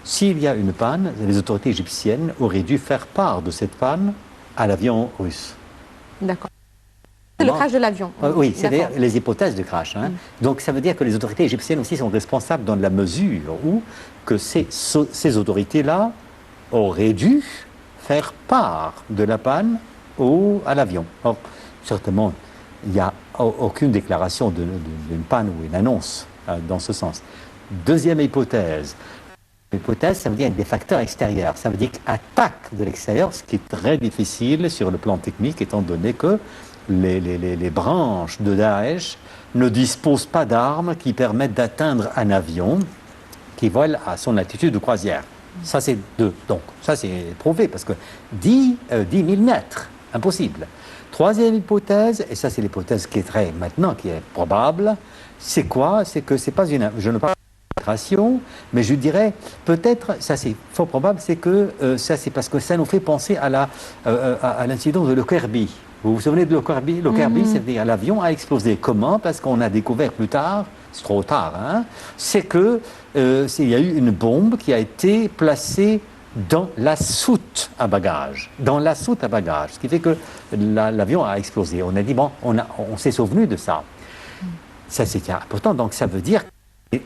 S'il y a une panne, les autorités égyptiennes auraient dû faire part de cette panne à l'avion russe. D'accord. C'est le crash de l'avion. Oui, c'est-à-dire les hypothèses de crash. Hein. Donc ça veut dire que les autorités égyptiennes aussi sont responsables dans la mesure où que ces autorités-là auraient dû faire part de la panne à l'avion. Or, certainement, il n'y a aucune déclaration d'une panne ou une annonce dans ce sens. Deuxième hypothèse. L'hypothèse, ça veut dire des facteurs extérieurs. Ça veut dire attaque de l'extérieur, ce qui est très difficile sur le plan technique, étant donné que les branches de Daesh ne disposent pas d'armes qui permettent d'atteindre un avion qui vole à son altitude de croisière. Ça, c'est donc, ça, c'est prouvé, parce que 10 000 mètres, impossible. Troisième hypothèse, et ça, c'est l'hypothèse qui est maintenant, qui est probable, c'est quoi? C'est que c'est pas je ne parle pas de mais je dirais, peut-être, ça c'est fort probable, c'est que ça, c'est parce que ça nous fait penser à l'incident de Lockerbie. Vous vous souvenez de Lockerbie? Lockerbie, c'est-à-dire l'avion a explosé. Comment? Parce qu'on a découvert plus tard, c'est trop tard, hein, c'est que il y a eu une bombe qui a été placée dans la soute à bagages. Dans la soute à bagages, ce qui fait que l'avion a explosé. On a dit, bon, on s'est souvenu de ça. Ça, c'est important. Donc, ça veut dire que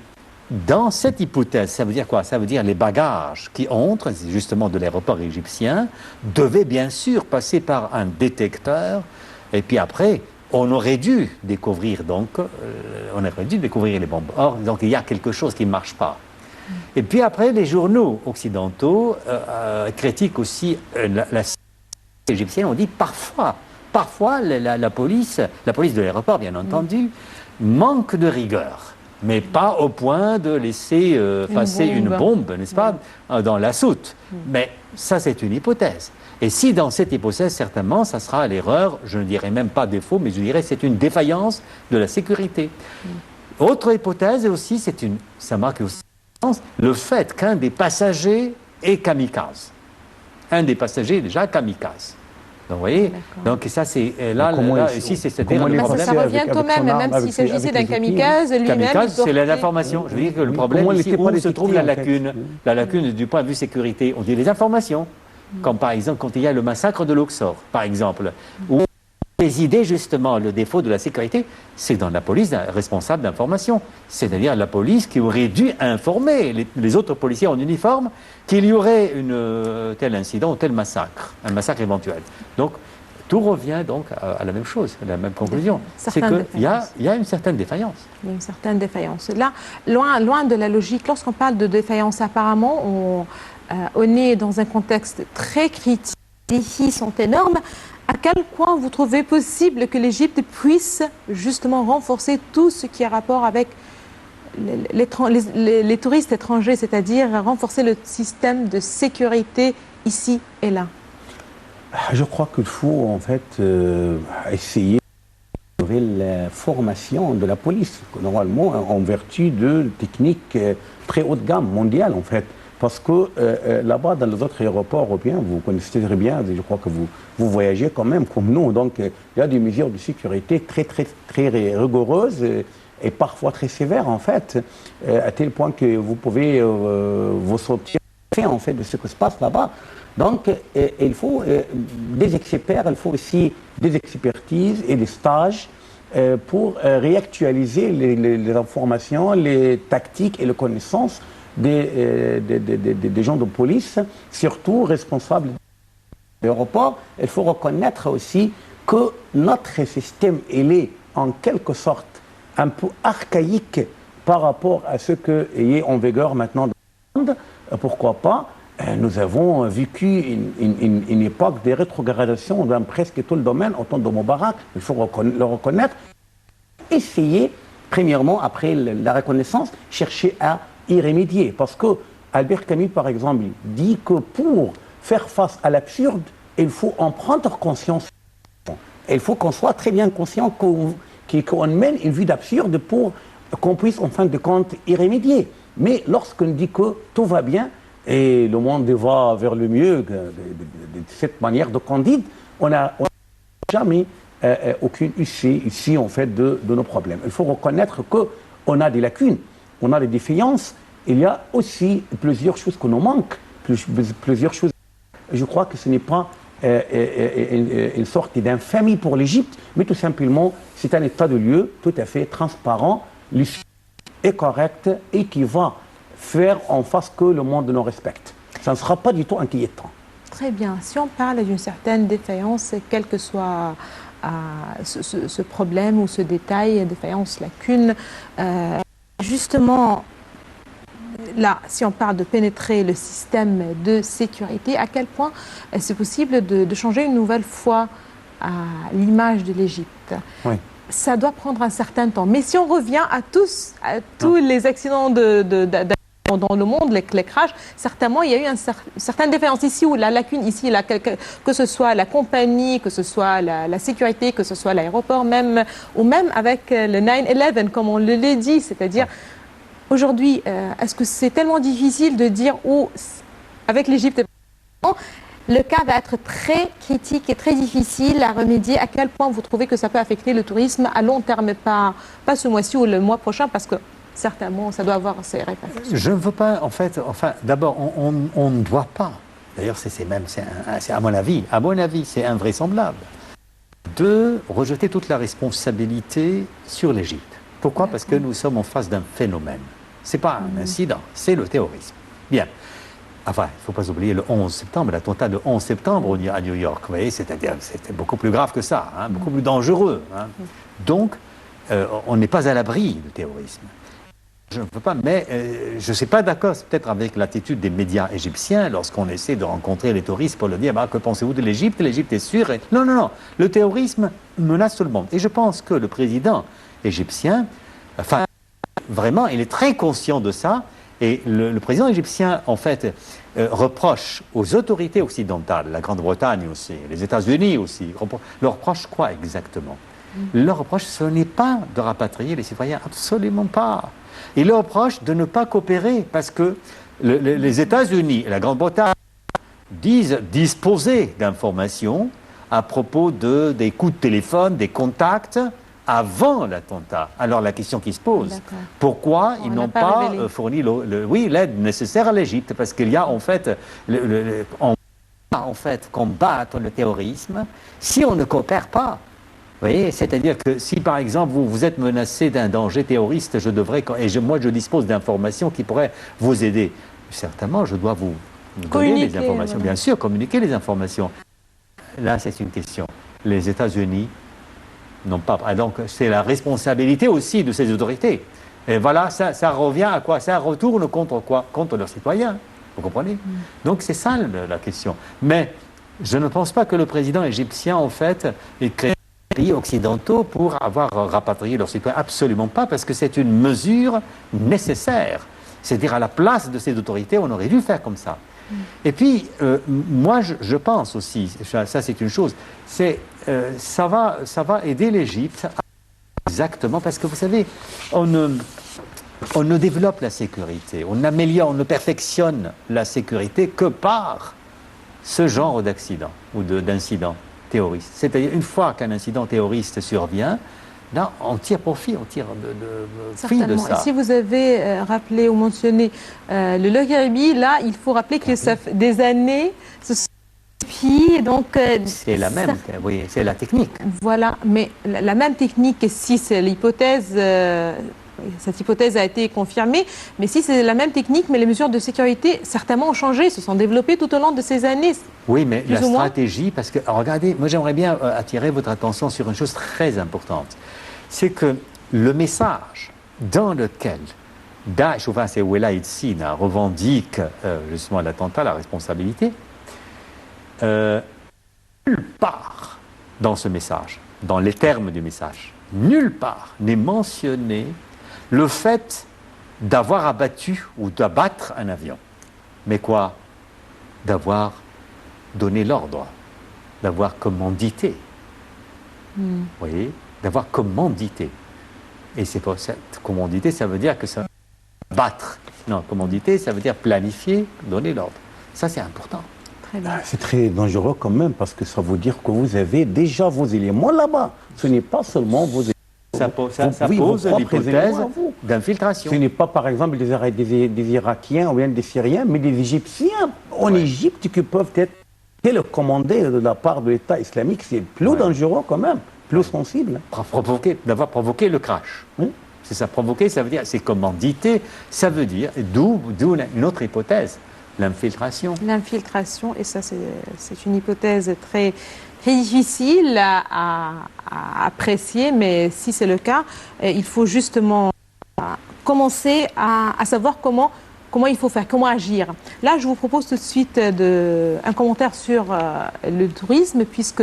dans cette hypothèse, ça veut dire quoi? Ça veut dire les bagages qui entrent, justement de l'aéroport égyptien, devaient bien sûr passer par un détecteur. Et puis après, on aurait dû découvrir les bombes. Or, donc, il y a quelque chose qui ne marche pas. Et puis après, les journaux occidentaux critiquent aussi la sécurité égyptienne. On dit parfois la police de l'aéroport, bien entendu, manque de rigueur. Mais pas au point de laisser passer une bombe, n'est-ce pas, dans la soute. Mais ça, c'est une hypothèse. Et si dans cette hypothèse, certainement, ça sera l'erreur, je ne dirais même pas défaut, mais je dirais c'est une défaillance de la sécurité. Autre hypothèse aussi, ça marque aussi le fait qu'un des passagers est kamikaze. Un des passagers est déjà kamikaze. Donc, vous voyez, donc ça, c'est là ici, c'est cette erreur. Ça revient quand même s'il s'agissait d'un kamikaze, lui-même. Kamikaze, c'est l'information. Je veux dire que le problème ici, où se trouve la lacune? La lacune du point de vue sécurité, on dit les informations. Comme par exemple, quand il y a le massacre de Luxor, par exemple, où les idées, justement, le défaut de la sécurité, c'est dans la police responsable d'information. C'est-à-dire la police qui aurait dû informer les autres policiers en uniforme qu'il y aurait tel incident ou tel massacre, un massacre éventuel. Donc, tout revient donc à la même chose, à la même conclusion. C'est qu'il y a une certaine défaillance. Il y a une certaine défaillance. Là, loin de la logique, lorsqu'on parle de défaillance, apparemment, on est dans un contexte très critique. Les défis sont énormes. À quel point vous trouvez possible que l'Égypte puisse justement renforcer tout ce qui a rapport avec les touristes étrangers, c'est-à-dire renforcer le système de sécurité ici et là? Je crois qu'il faut en fait essayer de trouver la formation de la police, normalement en vertu de techniques très haut de gamme, mondiales en fait. Parce que là-bas, dans les autres aéroports européens, vous connaissez très bien, je crois que vous voyagez quand même comme nous, donc il y a des mesures de sécurité très rigoureuses et parfois très sévères en fait, à tel point que vous pouvez vous sortir en fait de ce qui se passe là-bas. Donc il faut des experts, il faut aussi des expertises et des stages pour réactualiser les informations, les tactiques et les connaissances des gens de police, surtout responsables de l'aéroport. Il faut reconnaître aussi que notre système, il est en quelque sorte un peu archaïque par rapport à ce qui est en vigueur maintenant dans le monde. Pourquoi pas? Nous avons vécu une époque de rétrogradation dans presque tout le domaine, au temps de Moubarak. Il faut le reconnaître. Essayer, premièrement, après la reconnaissance, chercher à y remédier. Parce que Albert Camus, par exemple, dit que pour faire face à l'absurde, il faut en prendre conscience. Il faut qu'on soit très bien conscient qu'on mène une vie d'absurde pour qu'on puisse, en fin de compte, y remédier. Mais lorsqu'on dit que tout va bien et le monde va vers le mieux de cette manière de candide, on n'a jamais aucune issue ici, en fait, de nos problèmes. Il faut reconnaître qu'on a des lacunes, on a des défaillances, il y a aussi plusieurs choses que nous manquent, plusieurs choses. Je crois que ce n'est pas une sorte d'infamie pour l'Égypte, mais tout simplement, c'est un état de lieu tout à fait transparent, lucide et correct, et qui va faire en face que le monde nous respecte. Ça ne sera pas du tout inquiétant. Très bien. Si on parle d'une certaine défaillance, quel que soit ce problème ou ce détail, défaillance, lacune, justement, là, si on parle de pénétrer le système de sécurité, à quel point c'est possible de changer une nouvelle fois à l'image de l'Égypte? Oui. Ça doit prendre un certain temps. Mais si on revient à tous les accidents dans le monde, les crashs, certainement il y a eu une certaine défaillance ici ou la lacune ici, là, que ce soit la compagnie, que ce soit la sécurité, que ce soit l'aéroport même, ou même avec le 9/11, comme on le l'a dit, c'est-à-dire aujourd'hui, est-ce que c'est tellement difficile de dire où, avec l'Égypte, le cas va être très critique et très difficile à remédier? À quel point vous trouvez que ça peut affecter le tourisme à long terme, pas ce mois-ci ou le mois prochain, parce que certainement, ça doit avoir ses répercussions. Je ne veux pas, en fait, d'abord, on ne doit pas, d'ailleurs, c'est à mon avis, c'est invraisemblable, de rejeter toute la responsabilité sur l'Égypte. Pourquoi? Parce que nous sommes en face d'un phénomène. Ce n'est pas un incident, c'est le terrorisme. Bien. Enfin, il ne faut pas oublier le 11 septembre, l'attentat de 11 septembre à New York. Vous voyez, c'était beaucoup plus grave que ça, hein, beaucoup plus dangereux. Hein. Donc, on n'est pas à l'abri du terrorisme. Je ne peux pas, mais je ne suis pas d'accord peut-être avec l'attitude des médias égyptiens lorsqu'on essaie de rencontrer les touristes pour leur dire que pensez-vous de l'Égypte? L'Égypte est sûre. Non, non, non. Le terrorisme menace tout le monde. Et je pense que le président égyptien, vraiment, il est très conscient de ça. Et le président égyptien, en fait, reproche aux autorités occidentales, la Grande-Bretagne aussi, les États-Unis aussi, leur reproche quoi exactement? Leur reproche, ce n'est pas de rapatrier les citoyens, absolument pas. Il leur reproche de ne pas coopérer parce que les États-Unis et la Grande-Bretagne disent disposer d'informations à propos des coups de téléphone, des contacts avant l'attentat. Alors la question qui se pose, pourquoi ils n'ont pas fourni l'aide nécessaire à l'Égypte? Parce qu'il y a en fait, on va en fait combattre le terrorisme si on ne coopère pas. Vous voyez, c'est-à-dire que si par exemple vous êtes menacé d'un danger terroriste, moi je dispose d'informations qui pourraient vous aider. Certainement, je dois vous donner les informations, bien sûr, communiquer les informations. Là, c'est une question. Les États-Unis n'ont pas. Donc, c'est la responsabilité aussi de ces autorités. Et voilà, ça revient à quoi? Ça retourne contre quoi? Contre leurs citoyens. Vous comprenez? Donc, c'est ça la question. Mais je ne pense pas que le président égyptien, en fait, ait créé des pays occidentaux pour avoir rapatrié leurs citoyens. Absolument pas, parce que c'est une mesure nécessaire. C'est-à-dire, à la place de ces autorités, on aurait dû faire comme ça. Et puis, moi, je pense aussi, ça c'est une chose, ça va aider l'Égypte exactement, parce que vous savez, on ne développe la sécurité, on améliore, on ne perfectionne la sécurité que par ce genre d'accident ou d'incident terroriste. C'est-à-dire, une fois qu'un incident terroriste survient, là, on tire profit, on tire profit de ça. Et si vous avez rappelé ou mentionné le Logaribi, là, il faut rappeler que ça fait des années, donc c'est la même, oui, c'est la technique. Voilà, mais la même technique, si c'est l'hypothèse, cette hypothèse a été confirmée, mais si c'est la même technique, mais les mesures de sécurité certainement ont changé, se sont développées tout au long de ces années. Oui, mais la stratégie, parce que, regardez, moi j'aimerais bien attirer votre attention sur une chose très importante. C'est que le message dans lequel Daesh, enfin c'est Welaïd Sina, revendique justement l'attentat, la responsabilité, nulle part dans ce message, dans les termes du message, nulle part n'est mentionné le fait d'avoir abattu ou d'abattre un avion. Mais quoi? D'avoir donné l'ordre, d'avoir commandité. Vous voyez? D'avoir commandité. Et c'est pour cette commandité, ça veut dire que ça battre. Non, commandité, ça veut dire planifier, donner l'ordre. Ça, c'est important. C'est très dangereux quand même, parce que ça veut dire que vous avez déjà vos éléments là-bas. Ce n'est pas seulement vos éléments Ça pose l'hypothèse d'infiltration. Ce n'est pas, par exemple, des Irakiens ou bien des Syriens, mais des Égyptiens en Égypte qui peuvent être télécommandés de la part de l'État islamique. C'est plus dangereux quand même, plus sensible. D'avoir provoqué le crash. Oui. C'est ça, provoquer, ça veut dire, c'est commandité, ça veut dire, d'où une autre hypothèse, l'infiltration. L'infiltration, et ça c'est une hypothèse très difficile à apprécier, mais si c'est le cas, il faut justement commencer à savoir comment il faut faire, comment agir. Là, je vous propose tout de suite un commentaire sur le tourisme, puisque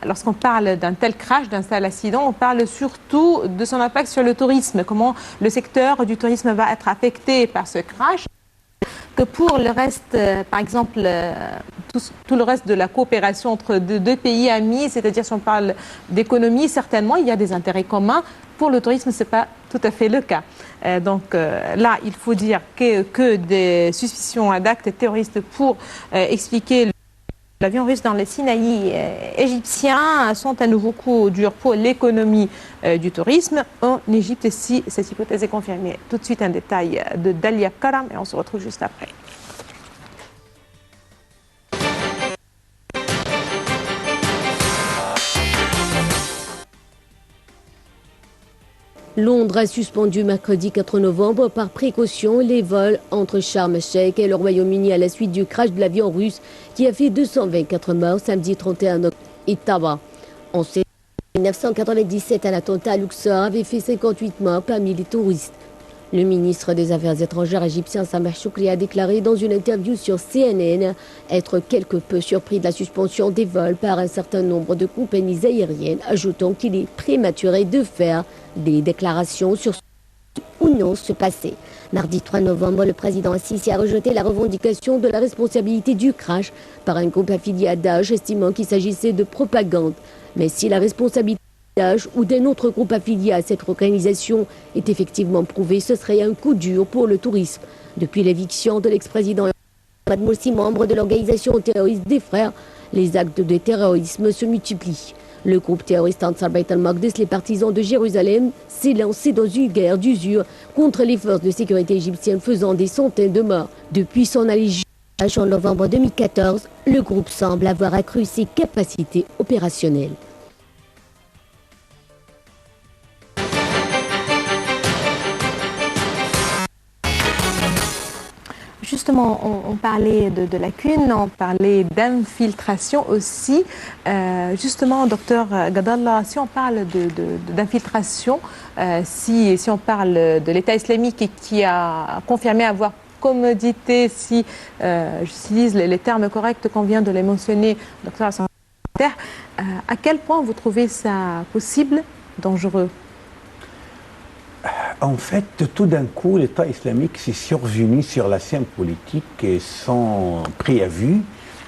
lorsqu'on parle d'un tel crash, d'un tel accident, on parle surtout de son impact sur le tourisme, comment le secteur du tourisme va être affecté par ce crash. Que pour le reste, par exemple, tout le reste de la coopération entre deux pays amis, c'est-à-dire si on parle d'économie, certainement, il y a des intérêts communs. Pour le tourisme, ce n'est pas tout à fait le cas. Donc là, il faut dire que des suspicions d'actes terroristes pour expliquer l'avion russe dans le Sinaï égyptien sont un nouveau coup dur pour l'économie du tourisme en Égypte, si cette hypothèse est confirmée. Tout de suite, un détail de Dalia Karam et on se retrouve juste après. Londres a suspendu mercredi 4 novembre par précaution les vols entre Sharm el-Sheikh et le Royaume-Uni à la suite du crash de l'avion russe qui a fait 224 morts samedi 31 octobre à Ottawa. En 1997, un attentat à Luxor avait fait 58 morts parmi les touristes. Le ministre des Affaires étrangères égyptien Sameh Choukri a déclaré dans une interview sur CNN être quelque peu surpris de la suspension des vols par un certain nombre de compagnies aériennes, ajoutant qu'il est prématuré de faire des déclarations sur ce ou non se passer. Mardi 3 novembre, le président Sisi a rejeté la revendication de la responsabilité du crash par un groupe affilié à Daesh, estimant qu'il s'agissait de propagande. Mais si la responsabilité ou d'un autre groupe affilié à cette organisation est effectivement prouvée, ce serait un coup dur pour le tourisme. Depuis l'éviction de l'ex-président Mohamed Morsi, membre de l'organisation terroriste des Frères, les actes de terrorisme se multiplient. Le groupe terroriste Ansar Bayt al-Maqdis, les partisans de Jérusalem, s'est lancé dans une guerre d'usure contre les forces de sécurité égyptiennes, faisant des centaines de morts. Depuis son allégeance en novembre 2014, le groupe semble avoir accru ses capacités opérationnelles. Justement, on parlait de lacunes, on parlait d'infiltration aussi. Justement, docteur Gadallah, si on parle d'infiltration, si on parle de l'État islamique qui a confirmé avoir commodité, si j'utilise les termes corrects qu'on vient de les mentionner, docteur Hassan, à quel point vous trouvez ça possible, dangereux? En fait, tout d'un coup, l'État islamique s'est survenu sur la scène politique sans préavis.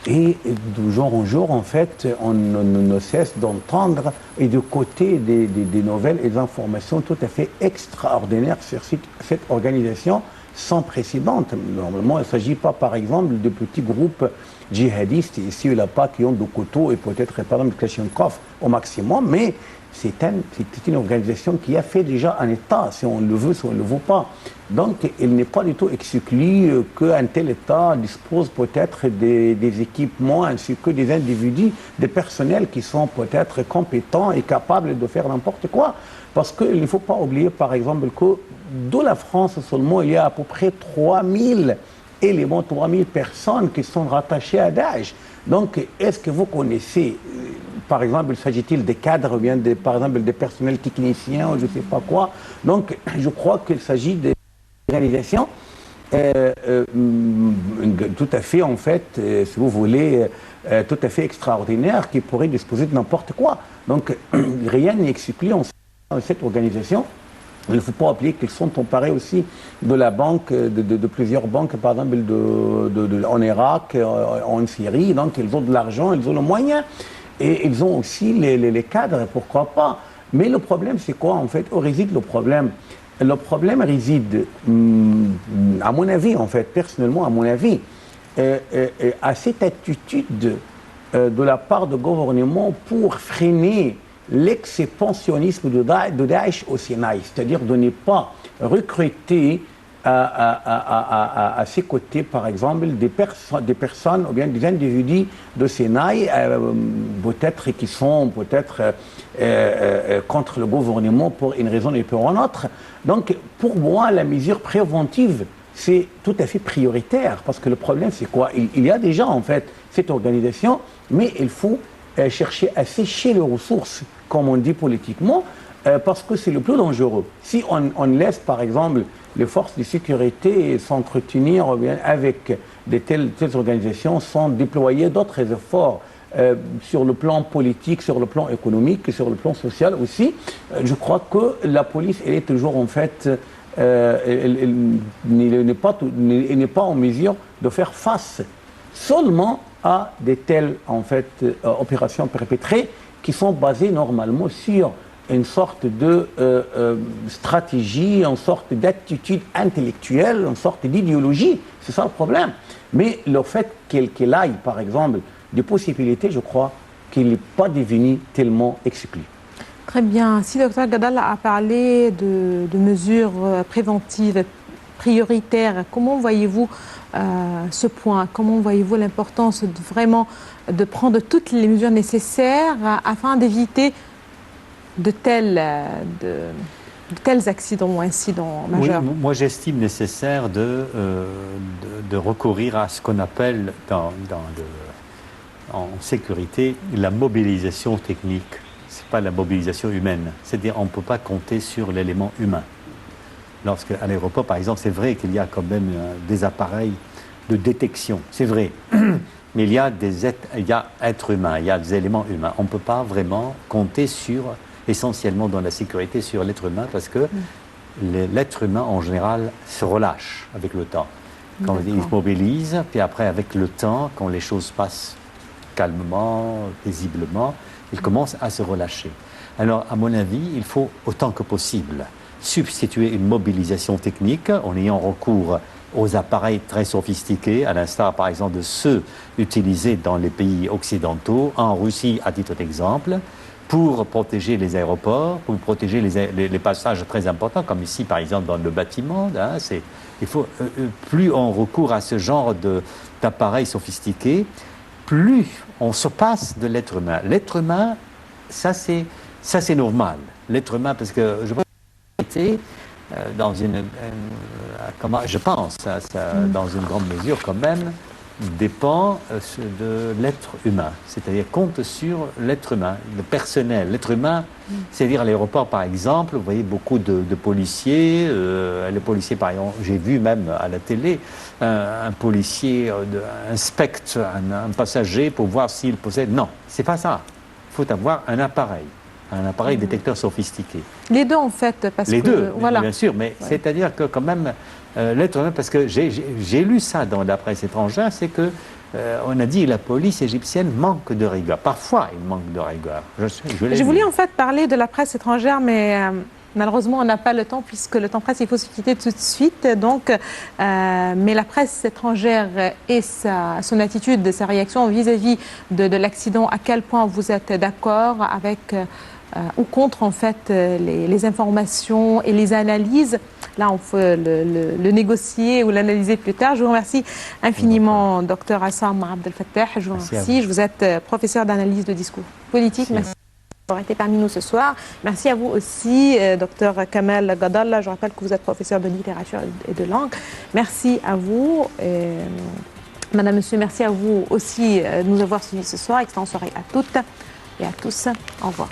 Et de jour en jour, en fait, on ne cesse d'entendre et de côté des nouvelles et des informations tout à fait extraordinaires sur cette organisation sans précédent. Normalement, il ne s'agit pas, par exemple, de petits groupes djihadistes ici ou là-bas qui ont des couteaux et peut-être, par exemple, Kalachnikov au maximum, mais c'est une organisation qui a fait déjà un État, si on le veut, si on ne le veut pas. Donc, il n'est pas du tout exclu qu'un tel État dispose peut-être des équipements ainsi que des individus, des personnels qui sont peut-être compétents et capables de faire n'importe quoi. Parce qu'il ne faut pas oublier, par exemple, que dans la France seulement, il y a à peu près 3000 éléments, 3000 personnes qui sont rattachées à Daesh. Donc, est-ce que vous connaissez, par exemple, s'agit-il des cadres ou bien, par exemple, des personnels techniciens ou je ne sais pas quoi. Donc, je crois qu'il s'agit d'organisations tout à fait, en fait, si vous voulez, tout à fait extraordinaires qui pourraient disposer de n'importe quoi. Donc, rien n'est exclu en cette organisation. Il ne faut pas oublier qu'ils sont emparés aussi de la banque, de plusieurs banques, par exemple en Irak, en Syrie. Donc ils ont de l'argent, ils ont le moyen. Et ils ont aussi les cadres, pourquoi pas. Mais le problème, c'est quoi en fait? Où réside le problème? Le problème réside, à mon avis, en fait, personnellement, à mon avis, à cette attitude de la part du gouvernement pour freiner l'expansionnisme de Daesh au Sinaï, c'est-à-dire de ne pas recruter à ses côtés, par exemple, des personnes ou bien des individus de Sinaï, peut-être qui sont contre le gouvernement pour une raison et pour une autre. Donc, pour moi, la mesure préventive, c'est tout à fait prioritaire, parce que le problème, c'est quoi? Il y a déjà, en fait, cette organisation, mais il faut chercher à sécher les ressources, comme on dit politiquement, parce que c'est le plus dangereux. Si on laisse, par exemple, les forces de sécurité s'entretenir avec telles organisations sans déployer d'autres efforts sur le plan politique, sur le plan économique, sur le plan social aussi, je crois que la police, elle est toujours en fait, elle n'est pas en mesure de faire face seulement à de telles en fait, opérations perpétrées qui sont basées normalement sur une sorte de stratégie, une sorte d'attitude intellectuelle, une sorte d'idéologie. C'est ça le problème. Mais le fait qu'elle aille, par exemple, des possibilités, je crois qu'il n'est pas devenu tellement exclu. Très bien. Si Dr Gadalla a parlé de mesures préventives prioritaires, comment voyez-vous ce point? Comment voyez-vous l'importance de prendre toutes les mesures nécessaires afin d'éviter de tels accidents ou incidents majeurs? Oui, moi j'estime nécessaire de recourir à ce qu'on appelle en sécurité la mobilisation technique. Ce n'est pas la mobilisation humaine. C'est-à-dire qu'on ne peut pas compter sur l'élément humain. Lorsque, à l'aéroport, par exemple, c'est vrai qu'il y a quand même des appareils de détection. C'est vrai. Mais il y a êtres humains, il y a des éléments humains. On ne peut pas vraiment compter essentiellement dans la sécurité sur l'être humain, parce que l'être humain, en général, se relâche avec le temps. Quand il se mobilise, puis après, avec le temps, quand les choses passent calmement, paisiblement, il commence à se relâcher. Alors, à mon avis, il faut, autant que possible, substituer une mobilisation technique en ayant recours aux appareils très sophistiqués, à l'instar, par exemple, de ceux utilisés dans les pays occidentaux, en Russie, à titre d'exemple, pour protéger les aéroports, pour protéger les passages très importants, comme ici, par exemple, dans le bâtiment. Hein, plus on recourt à ce genre d'appareils sophistiqués, plus on se passe de l'être humain. L'être humain, ça c'est normal. L'être humain, parce que je pense dans je pense, dans une grande mesure quand même, dépend de l'être humain, c'est-à-dire compte sur l'être humain, le personnel. L'être humain, c'est-à-dire à l'aéroport par exemple, vous voyez beaucoup de policiers, les policiers par exemple, j'ai vu même à la télé, un policier inspecte un passager pour voir s'il possède. Non, c'est pas ça. Il faut avoir un appareil détecteur sophistiqué. Les deux en fait, parce les que... deux, voilà. Bien sûr, mais c'est-à-dire que quand même, l'être humain, parce que j'ai lu ça dans la presse étrangère, c'est que on a dit que la police égyptienne manque de rigueur. Parfois, il manque de rigueur. Je voulais en fait parler de la presse étrangère, mais malheureusement, on n'a pas le temps, puisque le temps presse, il faut se quitter tout de suite. Donc, mais la presse étrangère et son attitude, sa réaction vis-à-vis de l'accident, à quel point vous êtes d'accord avec ou contre en fait les informations et les analyses. Là, on peut le négocier ou l'analyser plus tard. Je vous remercie infiniment, Dr Assam Abdel Fattah. Je vous remercie. Vous êtes professeur d'analyse de discours politique. Merci d'avoir été parmi nous ce soir. Merci à vous aussi, Dr Kamel Gadalla. Je rappelle que vous êtes professeur de littérature et de langue. Merci à vous. Madame, Monsieur, merci à vous aussi de nous avoir suivis ce soir. Excellente soirée à toutes et à tous. Au revoir.